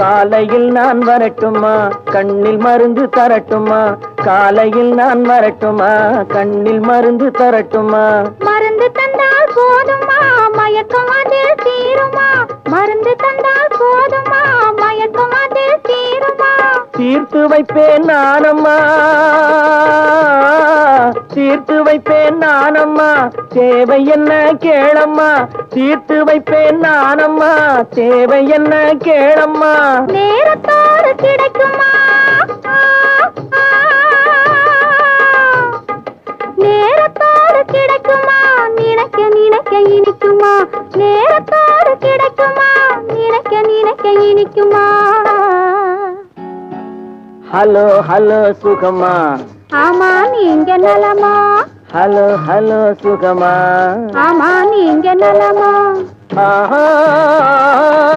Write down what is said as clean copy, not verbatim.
காலையில் நான் வரட்டுமா, கண்ணில் மருந்து தரட்டுமா? காலையில் நான் வரட்டுமா, கண்ணில் மருந்து தரட்டுமா? மருந்து தந்தால் போதுமா, மயக்கம் அதில் தீருமா? மருந்து தந்தால் போதுமா, மயக்கம் அதில் தீருமா? தீர்த்து வைப்பேன் நானம்மா, தீர்த்து வைப்பேன் நானம்மா, தேவை என்ன கேளம்மா? தீர்த்து வைப்பேன் நானம்மா, தேவை என்ன கேளம்மா? நேரத்தோடு கிடைக்குமா, நேரத்தோடு கிடைக்குமா? நினைக்க நினைக்க இனிக்குமா? நேரத்தோடு கிடைக்குமா? நினைக்க நினைக்க இனிக்குமா? ஹலோ ஹலோ சுகமா, ஆமா நீங்க நலமா? ஹலோ ஹலோ சுகமா, ஆமா நீங்க நலமா? ஆஹா